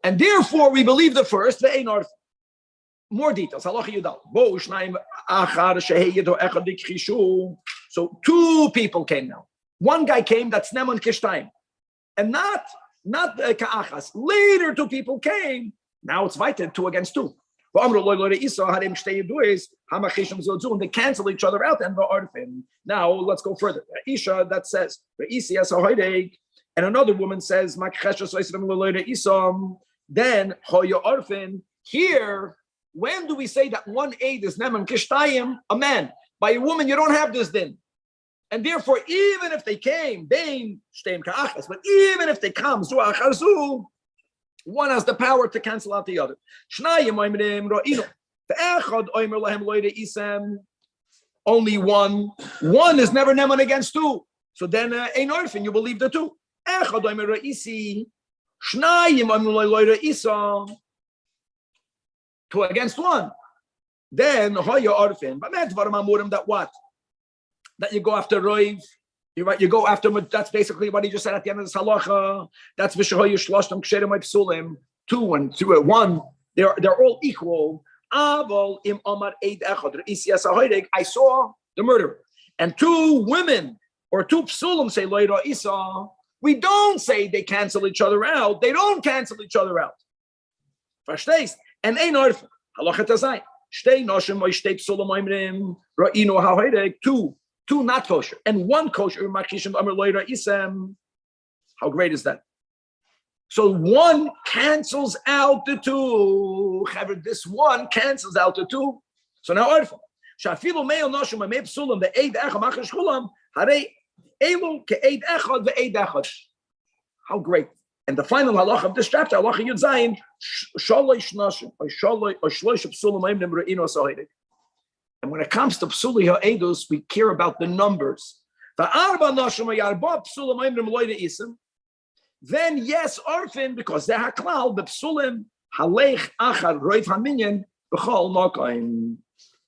And therefore we believe the first. More details. So two people came now. One guy came that's Neman Kishtayim. And not Ka'achas. Later two people came. Now it's vital, two against two. And they cancel each other out. And now let's go further. Isha that says, and another woman says, then here, when do we say that one aid is neman kishtayim? A man. By a woman, you don't have this din. And therefore, even if they came, but even if they come, one has the power to cancel out the other. Only one. One is never neman against two. So then, ein orphan, you believe the two. Two against one. Then, orphan. But that what? That you go after Roiv. You're right, you go after, that's basically what he just said at the end of the halacha. That's Vishahoyu Shloshtam Ksherim Psulim. 2 and 2 and 1. They're all equal. Aval im Omar Eid Echad. I saw the murder. And 2 women or 2 psulim say Loira Isa. We don't say they cancel each other out. They don't cancel each other out. Verstehst? And ein orf. Halacha tazai. Shtei noshim oy shtei psulim oimrim. Ra'inu ha'hoidek. 2 not kosher, and 1 kosher. How great is that? So 1 cancels out the 2. This 1 cancels out the 2. So now, shafilu me'el noshim me'e psulim ve'eid echad machar shkulam harei elu ke'eid echad ve'eid echad. How great! And the final halacha of this chapter, halacha Yud Zayin, shalosh noshim or shlosh psulim oimrim re'inu sahidik. And when it comes to psuli ha'edus, we care about the numbers. Then yes, orphan, because they're haklal, the psulim halech achar roiv haminyan b'chol makayim.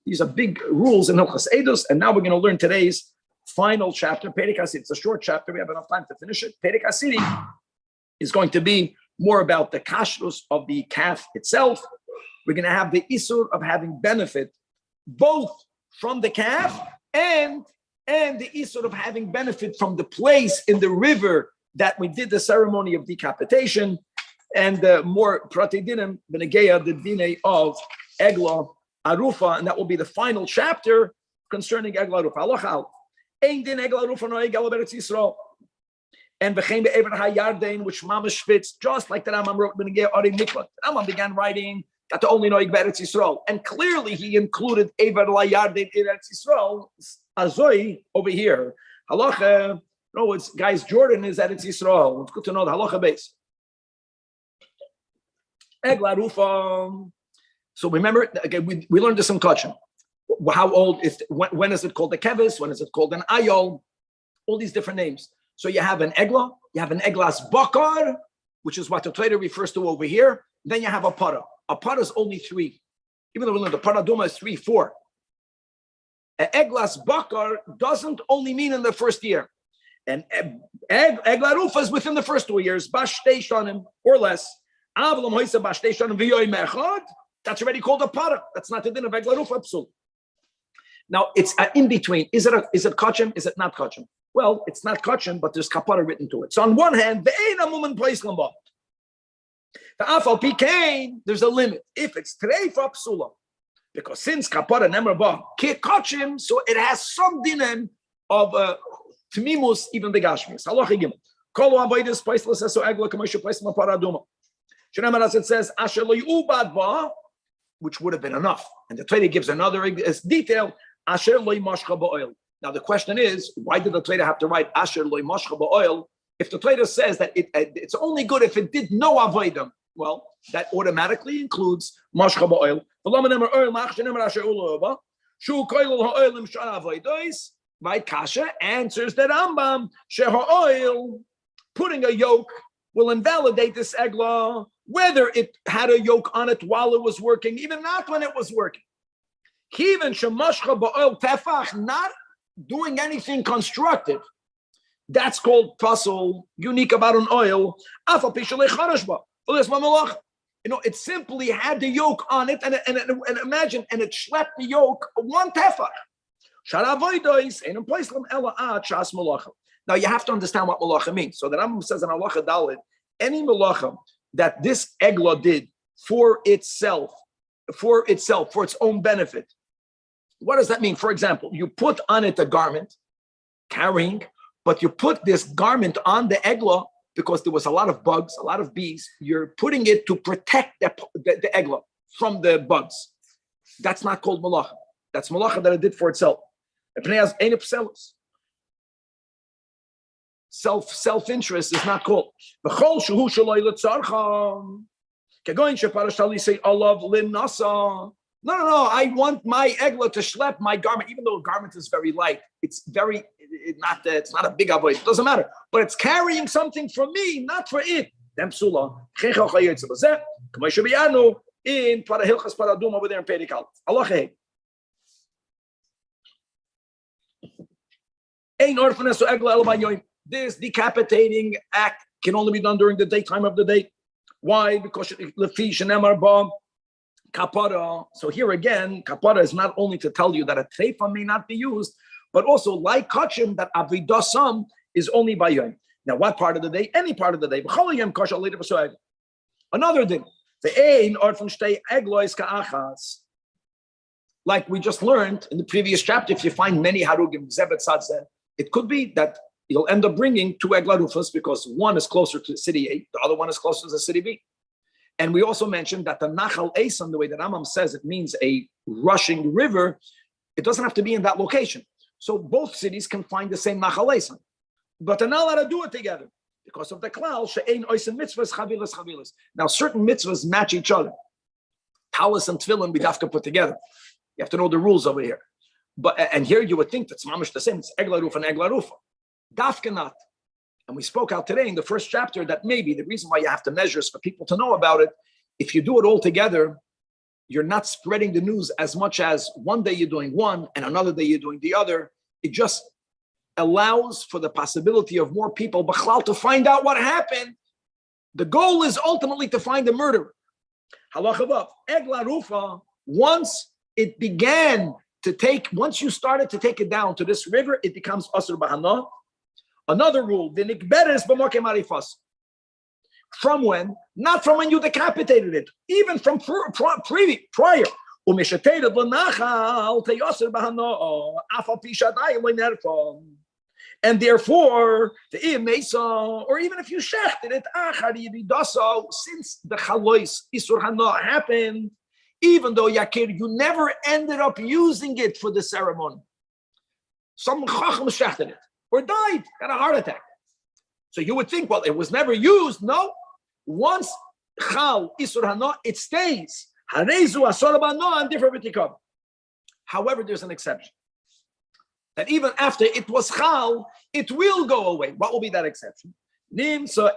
These are big rules in Hilchas Edus, and now we're going to learn today's final chapter, Perek HaSidi. It's a short chapter. We have enough time to finish it. Perek HaSidi is going to be more about the kashrus of the calf itself. We're going to have the isur of having benefit both from the calf and the isur of having benefit from the place in the river that we did the ceremony of decapitation, and more pratidinim benegeya the dine of egla arufa, and that will be the final chapter concerning egla arufa. Halachal ein din egla arufa no egla beretz Yisrael, and v'chein be'ever hayarden, which mamash fits just like the Rambam wrote benegeya ari miklat. Rambam began writing that the only noig beretz Yisrael, and clearly he included ever hayarden beretz Yisrael azoi over here. Halacha. No, it's guys. Jordan is at its Yisrael. It's good to know the halacha base. Egla rufa. So remember again, we learned this in Kachem. How old is when is it called a kevis? When is it called an ayol? All these different names. So you have an egla, you have an eglas bakar, which is what the Torah refers to over here. Then you have a para. A para is only 3. Even though we learned the para duma is 3, 4. An eglas bakar doesn't only mean in the first year. And egla rufa is within the first 2 years, bashtei shanim or less. Avlam hoisa bashtei shanim v'yoy mechad. That's already called a para. That's not the din of egla rufa psul. Now it's in between. Is it kachem? Is it not kachem? Well, it's not kachem, but there's kapara written to it. So on one hand, ve'ein amumen place lamba. The afal pikain, there's a limit. If it's treifa psula, because since kapara nemer ba kachem, so it has some dinim of Tmimus, even the Gashmis. Halacha Gimel. Kol avodas priceless as so egla commercial place ma paraduma. Shenamar as it says asher lo yubad ba, which would have been enough. And the Torah gives another detail. Asher lo mashcha ba'oil. Now the question is, why did the Torah have to write asher lo mashcha ba'oil if the Torah says that it's only good if it did no avodim? Well, that automatically includes mashcha ba'oil. V'lomenemer oil mach shenemer asher ulo shu koilul ha'oilim shara avodos. Right, Kasha answers that Rambam, Sheha oil, putting a yoke will invalidate this egla, whether it had a yoke on it while it was working, even not when it was working. Even Shemashcha ba'oil tefach, not doing anything constructive. That's called puzzle, unique about an oil. It simply had the yoke on it, and imagine, and it schlepped the yoke 1 tefach. Now you have to understand what malacha means. So the Rambam says in halacha dalit, any malacha that this egla did for itself, for its own benefit. What does that mean? For example, you put on it a garment, carrying, but you put this garment on the egla because there was a lot of bugs, a lot of bees. You're putting it to protect the egla from the bugs. That's not called malacha. That's malacha that it did for itself. self-interest is not called. V'chol shehu shaloi l'tzarcha. Kegoin sheparashtali say olav linnasa. No. I want my egla to schlep my garment, even though the garment is very light. It's not a big avoid. It doesn't matter. But it's carrying something for me, not for it. Dem psula. In Parahilchas Paradum over there in Perikal. Allah hey. Ein orphanes so egla el bayoim. This decapitating act can only be done during the daytime of the day. Why? Because lefi shenemar ba kapara. So here again, kapara is not only to tell you that a treifa may not be used, but also like kachim that avidasam is only by yom. Now, what part of the day? Any part of the day. Another thing. Like we just learned in the previous chapter, if you find many harugim, zebet sadze, it could be that you'll end up bringing two eglarufas because one is closer to city A, the other one is closer to city B. And we also mentioned that the Nachal Esan, the way that Rambam says it means a rushing river, it doesn't have to be in that location. So both cities can find the same Nachal Esan. But they're not allowed to do it together because of the klal she'ein oisen mitzvahs chavilas. Now certain mitzvahs match each other. Talis and tefillin we have to put together. You have to know the rules over here. And here you would think that's mamish the same. It's eglaruf and eglarufa. Dafka not. And we spoke out today in the first chapter that maybe the reason why you have to measure is for people to know about it. If you do it all together, you're not spreading the news as much as one day you're doing one and another day you're doing the other. It just allows for the possibility of more people to find out what happened. The goal is ultimately to find the murderer. Halachavav, Egla Rufa, once you started to take it down to this river, it becomes Asr Bahana. Another rule, the Nikberes B'Mokem Arifas. From when? Not from when you decapitated it, even from prior. And therefore, the Mesa, or even if you shechted it, since the Chalois Isur Hana happened, even though Yakir, you never ended up using it for the ceremony. Some Chacham shechted it, or died, got a heart attack. So you would think, well, it was never used. No. Once Chal Isur Hana, it stays. Harezu Asor Bano and different Vitikab. However, there's an exception. That even after it was chal, it will go away. What will be that exception? People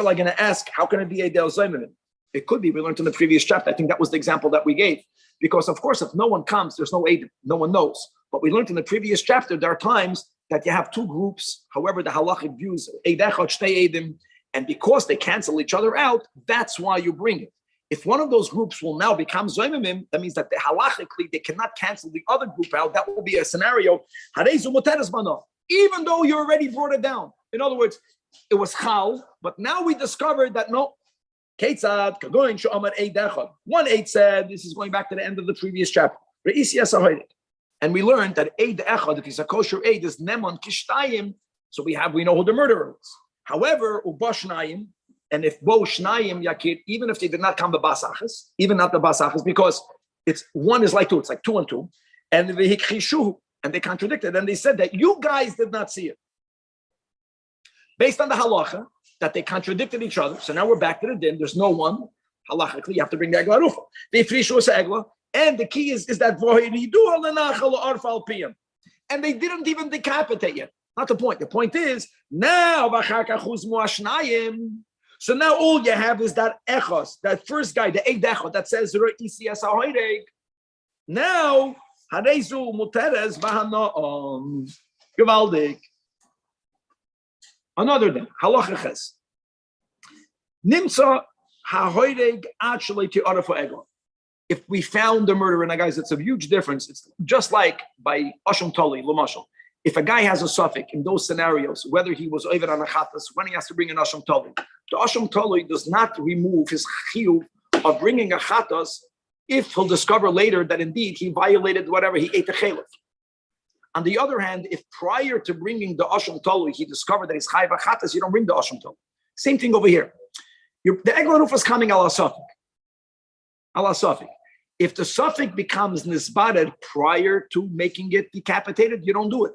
are going to ask, how can it be eideh zoymimim? It could be. We learned in the previous chapter. I think that was the example that we gave. Because of course, if no one comes, there's no eideh. No one knows. But we learned in the previous chapter, there are times that you have two groups. However, the halachic views eideh chod shtei eidim, and because they cancel each other out, that's why you bring it. If one of those groups will now become zoymimim, that means that halachically they cannot cancel the other group out. That will be a scenario. Even though you already brought it down. In other words, it was chal, but now we discovered that no. One eight said, this is going back to the end of the previous chapter. And we learned that eid echad, if he's a kosher eid, is nemon kishtayim. So we know who the murderer is. However, ubashnayim. And if bo shnayim yakir, even if they did not come the basachas, even not the basachas, because it's one is like two, it's like 2 and 2, and they contradicted, and they said that you guys did not see it, based on the halacha that they contradicted each other. So now we're back to the din. There's no one halachically. You have to bring the egla rufa. They frishu egla, and the key is that and they didn't even decapitate yet. Not the point. The point is now. So now all you have is that echos, that first guy, the eid echos that says re'isias ha'hoireg. Now harezu muteres b'hano'om gewaldig. Another thing, halachaches. Nimsa ha'hoireg actually to arafo ego. If we found the murderer, and guys, it's a huge difference. It's just like by asham toli l'mashal. If a guy has a suffix in those scenarios, whether he was over on a chatas, when he has to bring an asham toli, the asham toli does not remove his chiyuv of bringing a chatas if he'll discover later that indeed he violated whatever he ate the chalif. On the other hand, if prior to bringing the asham toli he discovered that he's chayiv chatas, you don't bring the asham toli. Same thing over here. The egla rufa is coming ala suffix. Ala suffix. If the suffix becomes nisbared prior to making it decapitated, you don't do it.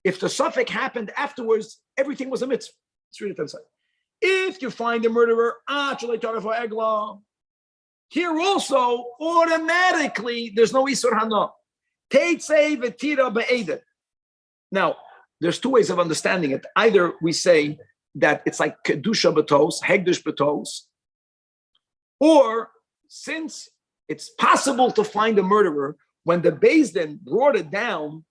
If the suffix happened afterwards, everything was a mitzvah. Let's read it inside. If you find the murderer, here also automatically there's no isur hana. Now, there's two ways of understanding it. Either we say that it's like kedusha betos, hegdush betos, or since it's possible to find a murderer, when the Beis Din brought it down,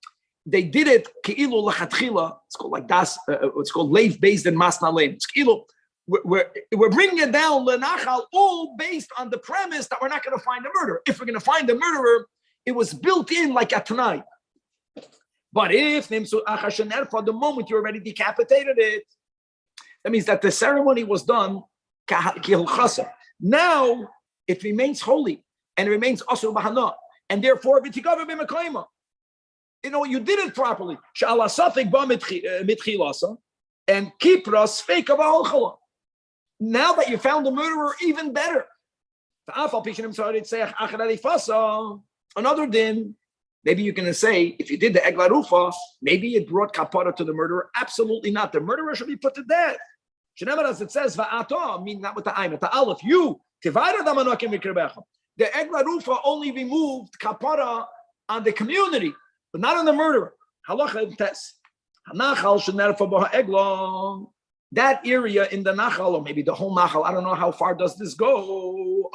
they did it keilu lachatchila. It's called like das. It's called leif Beis Din masna leim. It's keilu. We're bringing it down lenachal, all based on the premise that we're not going to find a murderer. If we're going to find a murderer, it was built in like a tanai. But if for the moment you already decapitated it, that means that the ceremony was done. Now it remains holy and it remains asur b'hana, and therefore you know you did it properly. And kipras fake of al. Now that you found the murderer, even better. Another din, maybe you're going to say, if you did the egla rufa, maybe it brought kapara to the murderer. Absolutely not. The murderer should be put to death. As it says, va'ata, mean not with the ayin, with the aleph. You, the egla rufa only removed kapara on the community, but not on the murderer. Halacha test. That area in the Nachal, or maybe the whole Nachal, I don't know how far does this go.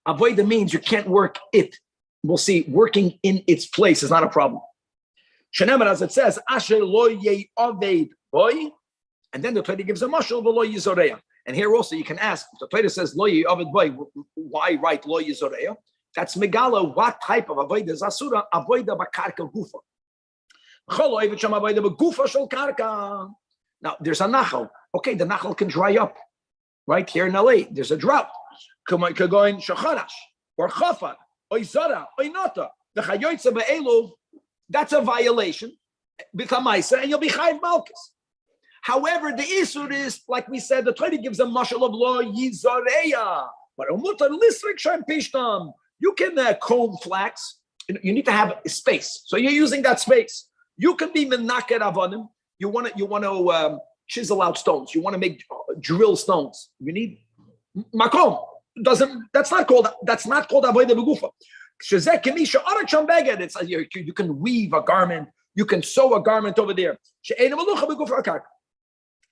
Avoida means you can't work it. We'll see, working in its place is not a problem. Shenemar, as it says, Asher lo ye aved boy, and then the Torah gives a mashal v'lo yizoreya. And here also you can ask, the Torah says lo ye aved boy, why write lo yizoreya? That's megala. What type of avoida is asura? Avoida b'karka gufa. Now there's a nachal. Okay, the nachal can dry up. Right here in LA, there's a drought. Kagoin shacharash or chafar or izara or nota. The chayoytza be'elu. That's a violation. B'chamaisa, and you'll be chayiv malchus. However, the isur is, like we said, the Torah gives a mashal of lo yizareya. But umutar lisrik shem pishtam. You can comb flax. You need to have space. So you're using that space. You can be menaker avonim. You want to chisel out stones. You want to make drill stones. You need makom. That's not called avodah begufa. It's you can weave a garment. You can sew a garment over there.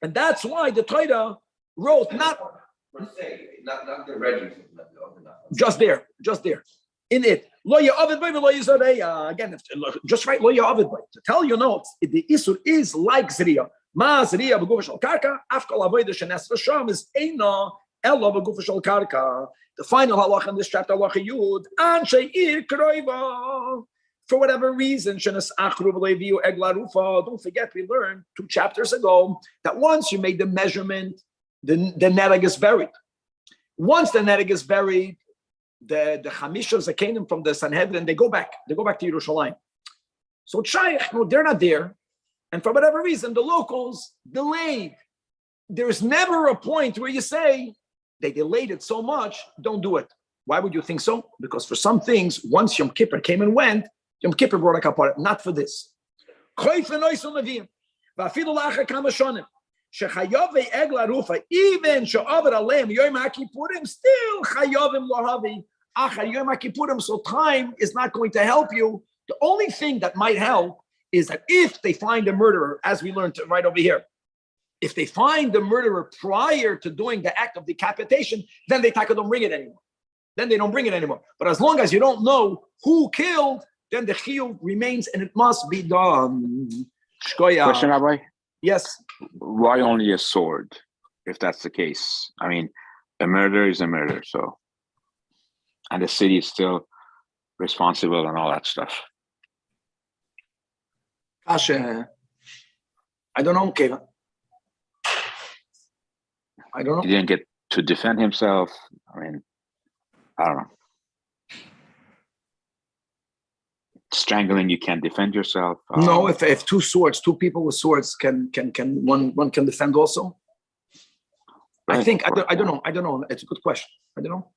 And that's why the Torah wrote not the regiment. Just there, in it. Again, just write lo yavid to tell you no. The isur is like zriya. Ma zriya b'gufa shel karka. Afkal avodah shenes v'sham is eina elo b'gufa shel karka. The final halacha in this chapter, halacha yud, anshe ir kroiva. For whatever reason, shenes achru v'leviu egla rufa. Don't forget, we learned 2 chapters ago that once you made the measurement, the netag is buried. Once the netag is buried, the Chamishah Zakanim from the Sanhedrin, they go back to Yerushalayim. So Shaykh, no, they're not there. And for whatever reason, the locals delayed. There's never a point where you say, they delayed it so much, don't do it. Why would you think so? Because for some things, once Yom Kippur came and went, Yom Kippur brought a kapara, not for this. Even she'avar aleim Yom HaKippurim, still chayovim lohavi achar Yom HaKippurim. So time is not going to help you. The only thing that might help is that if they find a murderer, as we learned right over here, if they find the murderer prior to doing the act of decapitation, then they don't bring it anymore. But as long as you don't know who killed, then the chiyuv remains and it must be done. Question, Rabbi? Yes. Why only a sword, if that's the case? I mean, a murder is a murder, so, and the city is still responsible and all that stuff. Kasha, I don't know, Kevin. I don't know. He didn't get to defend himself. I mean, I don't know. Strangling, you can't defend yourself. No, if two people with swords can one can defend also. Right. I don't know. It's a good question. I don't know.